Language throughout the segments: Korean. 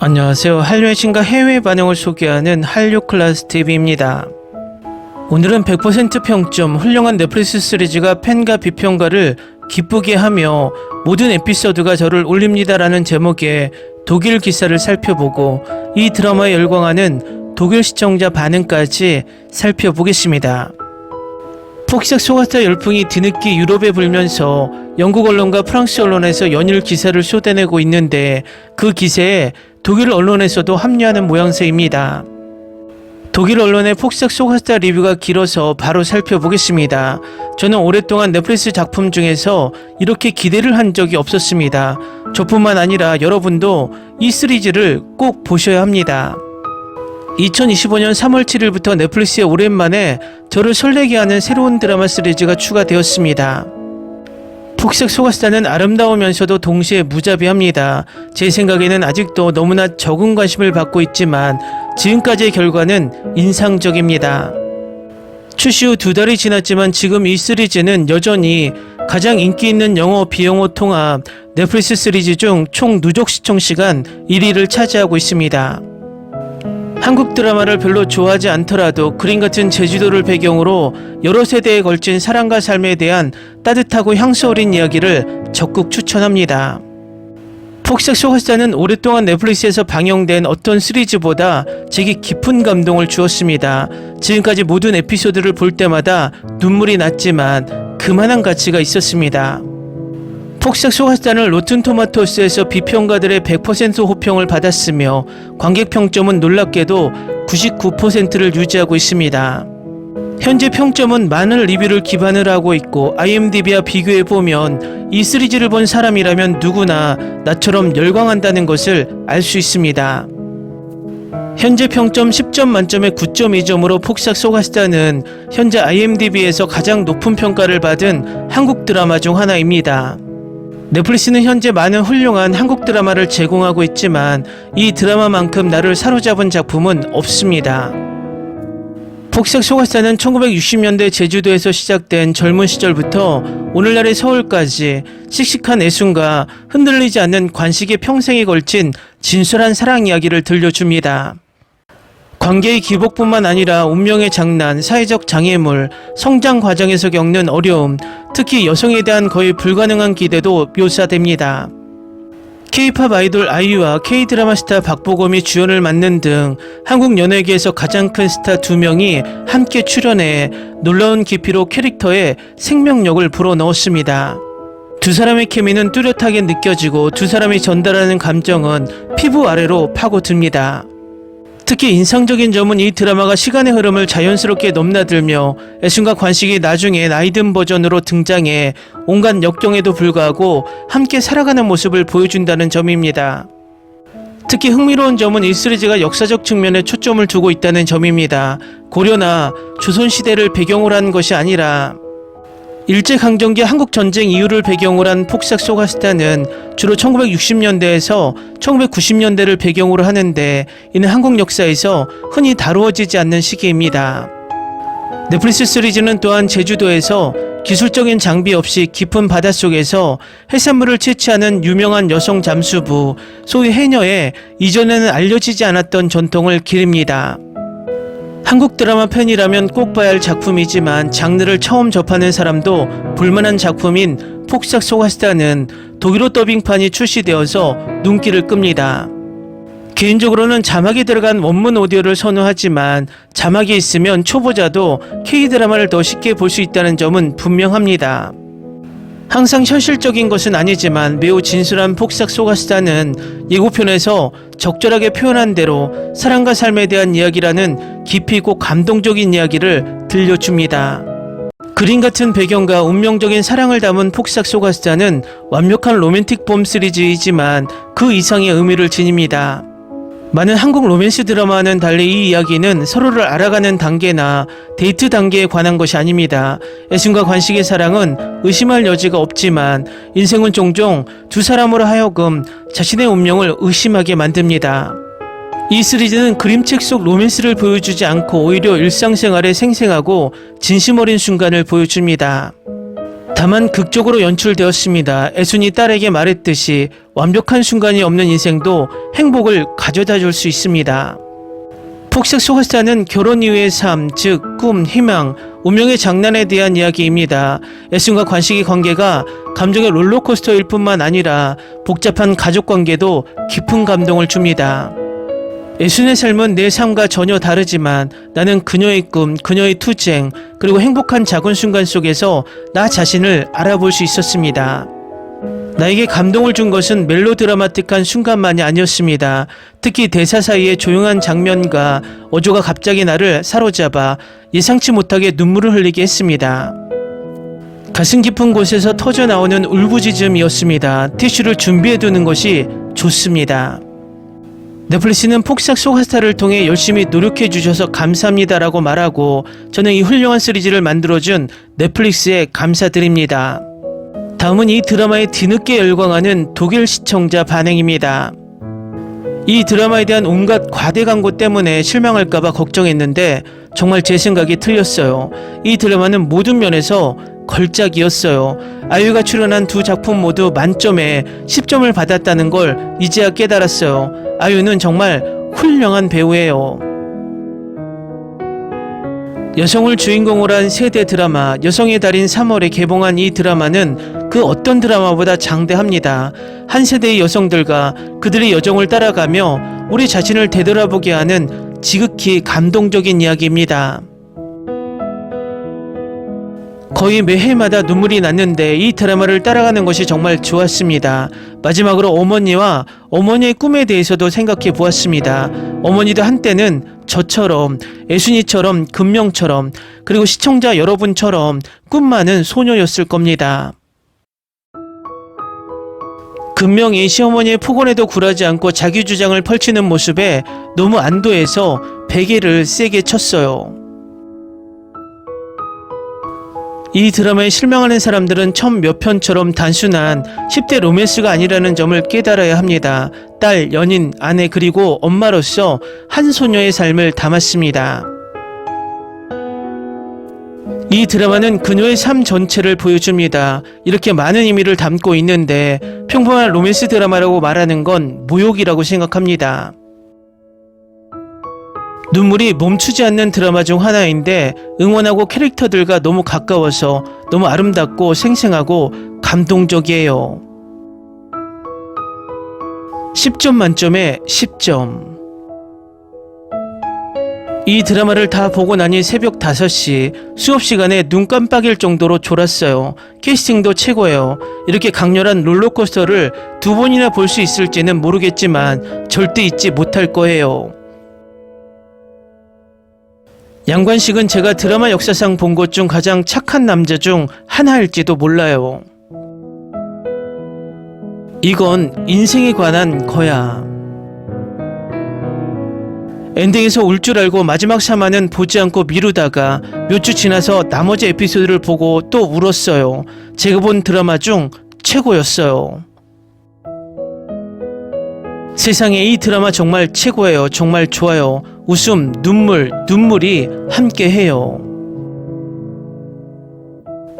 안녕하세요. 한류의 신과 해외 반응을 소개하는 한류 클래스 TV입니다. 오늘은 100% 평점 훌륭한 넷플릭스 시리즈가 팬과 비평가를 기쁘게 하며 모든 에피소드가 저를 올립니다라는 제목의 독일 기사를 살펴보고 이 드라마에 열광하는 독일 시청자 반응까지 살펴보겠습니다. 폭삭 소가스타 열풍이 뒤늦게 유럽에 불면서 영국 언론과 프랑스 언론에서 연일 기사를 쏟아내고 있는데 그 기세에 독일 언론에서도 합류하는 모양새입니다. 독일 언론의 폭삭 소가스타 리뷰가 길어서 바로 살펴보겠습니다. 저는 오랫동안 넷플릭스 작품 중에서 이렇게 기대를 한 적이 없었습니다. 저뿐만 아니라 여러분도 이 시리즈를 꼭 보셔야 합니다. 2025년 3월 7일부터 넷플릭스에 오랜만에 저를 설레게 하는 새로운 드라마 시리즈가 추가되었습니다. 폭삭 소가스타는 아름다우면서도 동시에 무자비합니다. 제 생각에는 아직도 너무나 적은 관심을 받고 있지만 지금까지의 결과는 인상적입니다. 출시 후 2달이 지났지만 지금 이 시리즈는 여전히 가장 인기 있는 영어 비영어 통합 넷플릭스 시리즈 중 총 누적 시청 시간 1위를 차지하고 있습니다. 한국 드라마를 별로 좋아하지 않더라도 그림 같은 제주도를 배경으로 여러 세대에 걸친 사랑과 삶에 대한 따뜻하고 향수 어린 이야기를 적극 추천합니다. 폭삭 소가스타는 오랫동안 넷플릭스에서 방영된 어떤 시리즈보다 제게 깊은 감동을 주었습니다. 지금까지 모든 에피소드를 볼 때마다 눈물이 났지만 그만한 가치가 있었습니다. 폭삭 소가스타는 로튼토마토스에서 비평가들의 100% 호평을 받았으며 관객 평점은 놀랍게도 99%를 유지하고 있습니다. 현재 평점은 많은 리뷰를 기반으로 하고 있고 IMDb와 비교해보면 이 시리즈를 본 사람이라면 누구나 나처럼 열광한다는 것을 알 수 있습니다. 현재 평점 10점 만점에 9.2점으로 폭삭 소가스타는 현재 IMDb에서 가장 높은 평가를 받은 한국 드라마 중 하나입니다. 넷플릭스는 현재 많은 훌륭한 한국 드라마를 제공하고 있지만 이 드라마만큼 나를 사로잡은 작품은 없습니다. 폭삭 소가스타는 1960년대 제주도에서 시작된 젊은 시절부터 오늘날의 서울까지 씩씩한 애순과 흔들리지 않는 관식의 평생에 걸친 진솔한 사랑 이야기를 들려줍니다. 관계의 기복뿐만 아니라 운명의 장난, 사회적 장애물, 성장 과정에서 겪는 어려움, 특히 여성에 대한 거의 불가능한 기대도 묘사됩니다. K-팝 아이돌 아이유와 K-드라마 스타 박보검이 주연을 맡는 등 한국 연예계에서 가장 큰 스타 2명이 함께 출연해 놀라운 깊이로 캐릭터에 생명력을 불어넣었습니다. 두 사람의 케미는 뚜렷하게 느껴지고 두 사람이 전달하는 감정은 피부 아래로 파고듭니다. 특히 인상적인 점은 이 드라마가 시간의 흐름을 자연스럽게 넘나들며 애순과 관식이 나중에 나이든 버전으로 등장해 온갖 역경에도 불구하고 함께 살아가는 모습을 보여준다는 점입니다. 특히 흥미로운 점은 이 시리즈가 역사적 측면에 초점을 두고 있다는 점입니다. 고려나 조선시대를 배경으로 한 것이 아니라 일제강점기 한국전쟁 이후를 배경으로 한 폭삭 소가스타는 주로 1960년대에서 1990년대를 배경으로 하는데 이는 한국 역사에서 흔히 다루어지지 않는 시기입니다. 넷플릭스 시리즈는 또한 제주도에서 기술적인 장비 없이 깊은 바닷속에서 해산물을 채취하는 유명한 여성 잠수부, 소위 해녀의 이전에는 알려지지 않았던 전통을 기립니다. 한국 드라마 팬이라면 꼭 봐야 할 작품이지만 장르를 처음 접하는 사람도 볼만한 작품인 폭삭 소가스타는 독일어 더빙판이 출시되어서 눈길을 끕니다. 개인적으로는 자막이 들어간 원문 오디오를 선호하지만 자막이 있으면 초보자도 K-드라마를 더 쉽게 볼 수 있다는 점은 분명합니다. 항상 현실적인 것은 아니지만 매우 진솔한 폭삭 소가스타는 예고편에서 적절하게 표현한 대로 사랑과 삶에 대한 이야기라는 깊이 있고 감동적인 이야기를 들려줍니다. 그림 같은 배경과 운명적인 사랑을 담은 폭삭 소가스타는 완벽한 로맨틱 봄 시리즈이지만 그 이상의 의미를 지닙니다. 많은 한국 로맨스 드라마와는 달리 이 이야기는 서로를 알아가는 단계나 데이트 단계에 관한 것이 아닙니다. 애순과 관식의 사랑은 의심할 여지가 없지만 인생은 종종 두 사람으로 하여금 자신의 운명을 의심하게 만듭니다. 이 시리즈는 그림책 속 로맨스를 보여주지 않고 오히려 일상생활의 생생하고 진심 어린 순간을 보여줍니다. 다만 극적으로 연출되었습니다. 애순이 딸에게 말했듯이 완벽한 순간이 없는 인생도 행복을 가져다 줄 수 있습니다. 폭삭 소가스타는 결혼 이후의 삶, 즉 꿈, 희망, 운명의 장난에 대한 이야기입니다. 애순과 관식의 관계가 감정의 롤러코스터일 뿐만 아니라 복잡한 가족 관계도 깊은 감동을 줍니다. 애순의 삶은 내 삶과 전혀 다르지만 나는 그녀의 꿈, 그녀의 투쟁, 그리고 행복한 작은 순간 속에서 나 자신을 알아볼 수 있었습니다. 나에게 감동을 준 것은 멜로드라마틱한 순간만이 아니었습니다. 특히 대사 사이의 조용한 장면과 어조가 갑자기 나를 사로잡아 예상치 못하게 눈물을 흘리게 했습니다. 가슴 깊은 곳에서 터져나오는 울부짖음이었습니다. 티슈를 준비해두는 것이 좋습니다. 넷플릭스는 폭삭 소가스타를 통해 열심히 노력해주셔서 감사합니다라고 말하고 저는 이 훌륭한 시리즈를 만들어준 넷플릭스에 감사드립니다. 다음은 이 드라마에 뒤늦게 열광하는 독일 시청자 반응입니다. 이 드라마에 대한 온갖 과대 광고 때문에 실망할까봐 걱정했는데 정말 제 생각이 틀렸어요. 이 드라마는 모든 면에서 걸작이었어요. 아이유가 출연한 두 작품 모두 만점에 10점을 받았다는 걸 이제야 깨달았어요. 아이유는 정말 훌륭한 배우예요. 여성을 주인공으로 한 세대 드라마 여성의 달인 3월에 개봉한 이 드라마는 그 어떤 드라마보다 장대합니다. 한 세대의 여성들과 그들의 여정을 따라가며 우리 자신을 되돌아보게 하는 지극히 감동적인 이야기입니다. 거의 매해마다 눈물이 났는데 이 드라마를 따라가는 것이 정말 좋았습니다. 마지막으로 어머니와 어머니의 꿈에 대해서도 생각해 보았습니다. 어머니도 한때는 저처럼, 애순이처럼, 금명처럼, 그리고 시청자 여러분처럼 꿈 많은 소녀였을 겁니다. 금명이 시어머니의 폭언에도 굴하지 않고 자기 주장을 펼치는 모습에 너무 안도해서 베개를 세게 쳤어요. 이 드라마에 실망하는 사람들은 첫 몇 편처럼 단순한 10대 로맨스가 아니라는 점을 깨달아야 합니다. 딸, 연인, 아내 그리고 엄마로서 한 소녀의 삶을 담았습니다. 이 드라마는 그녀의 삶 전체를 보여줍니다. 이렇게 많은 의미를 담고 있는데 평범한 로맨스 드라마라고 말하는 건 모욕이라고 생각합니다. 눈물이 멈추지 않는 드라마 중 하나인데 응원하고 캐릭터들과 너무 가까워서 너무 아름답고 생생하고 감동적이에요. 10점 만점에 10점. 이 드라마를 다 보고 나니 새벽 5시 수업 시간에 눈 깜빡일 정도로 졸았어요. 캐스팅도 최고예요. 이렇게 강렬한 롤러코스터를 2번이나 볼 수 있을지는 모르겠지만 절대 잊지 못할 거예요. 양관식은 제가 드라마 역사상 본 것 중 가장 착한 남자 중 하나일지도 몰라요. 이건 인생에 관한 거야. 엔딩에서 울 줄 알고 마지막 3화는 보지 않고 미루다가 몇 주 지나서 나머지 에피소드를 보고 또 울었어요. 제가 본 드라마 중 최고였어요. 세상에 이 드라마 정말 최고예요. 정말 좋아요. 웃음, 눈물이 함께해요.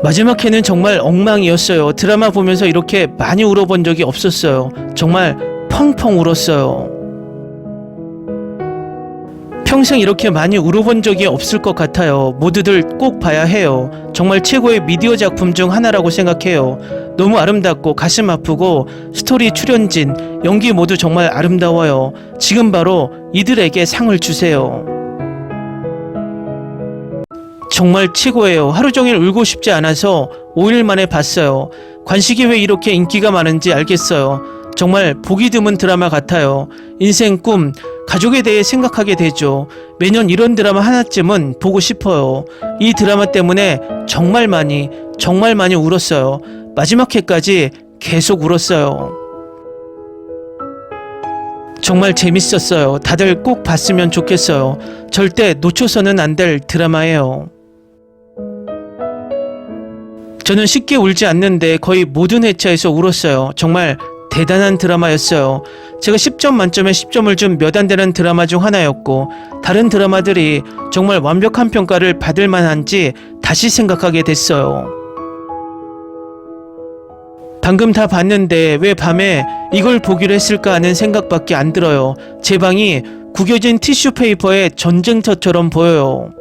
마지막 회는 정말 엉망이었어요. 드라마 보면서 이렇게 많이 울어본 적이 없었어요. 정말 펑펑 울었어요. 평생 이렇게 많이 울어본 적이 없을 것 같아요. 모두들 꼭 봐야 해요. 정말 최고의 미디어 작품 중 하나라고 생각해요. 너무 아름답고 가슴 아프고 스토리, 출연진, 연기 모두 정말 아름다워요. 지금 바로 이들에게 상을 주세요. 정말 최고예요. 하루 종일 울고 싶지 않아서 5일 만에 봤어요. 관식이 왜 이렇게 인기가 많은지 알겠어요. 정말 보기 드문 드라마 같아요. 인생, 꿈, 가족에 대해 생각하게 되죠. 매년 이런 드라마 하나쯤은 보고 싶어요. 이 드라마 때문에 정말 많이 울었어요. 마지막 회까지 계속 울었어요. 정말 재밌었어요. 다들 꼭 봤으면 좋겠어요. 절대 놓쳐서는 안 될 드라마예요. 저는 쉽게 울지 않는데 거의 모든 회차에서 울었어요. 정말 대단한 드라마였어요. 제가 10점 만점에 10점을 준 몇 안 되는 드라마 중 하나였고 다른 드라마들이 정말 완벽한 평가를 받을 만한지 다시 생각하게 됐어요. 방금 다 봤는데 왜 밤에 이걸 보기로 했을까 하는 생각밖에 안 들어요. 제 방이 구겨진 티슈 페이퍼의 전쟁터처럼 보여요.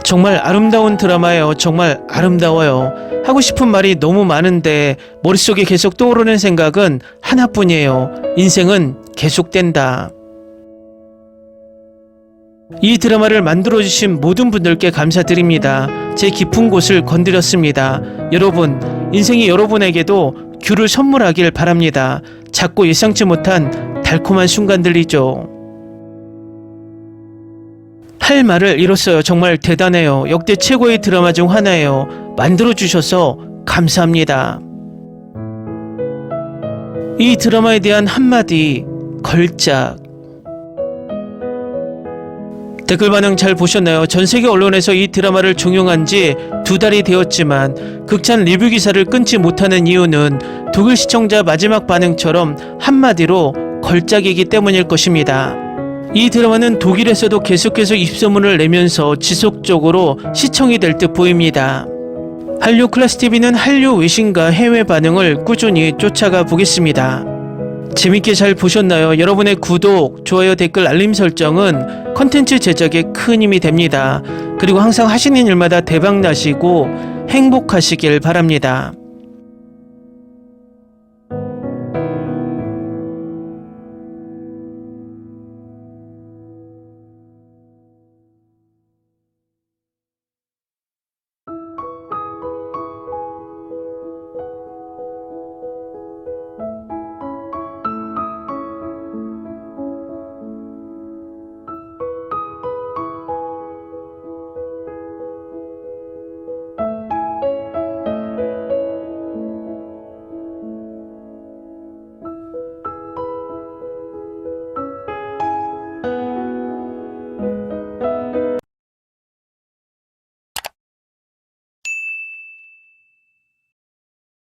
정말 아름다운 드라마예요. 정말 아름다워요. 하고 싶은 말이 너무 많은데 머릿속에 계속 떠오르는 생각은 하나뿐이에요. 인생은 계속된다. 이 드라마를 만들어주신 모든 분들께 감사드립니다. 제 깊은 곳을 건드렸습니다. 여러분, 인생이 여러분에게도 귤을 선물하길 바랍니다. 작고 예상치 못한 달콤한 순간들이죠. 할 말을 잃었어요. 정말 대단해요. 역대 최고의 드라마 중 하나예요. 만들어주셔서 감사합니다. 이 드라마에 대한 한마디, 걸작. 댓글 반응 잘 보셨나요? 전세계 언론에서 이 드라마를 종영한 지 2달이 되었지만 극찬 리뷰 기사를 끊지 못하는 이유는 독일 시청자 마지막 반응처럼 한마디로 걸작이기 때문일 것입니다. 이 드라마는 독일에서도 계속해서 입소문을 내면서 지속적으로 시청이 될 듯 보입니다. 한류 클래스TV는 한류 외신과 해외 반응을 꾸준히 쫓아가 보겠습니다. 재밌게 잘 보셨나요? 여러분의 구독, 좋아요, 댓글, 알림 설정은 컨텐츠 제작에 큰 힘이 됩니다. 그리고 항상 하시는 일마다 대박 나시고 행복하시길 바랍니다.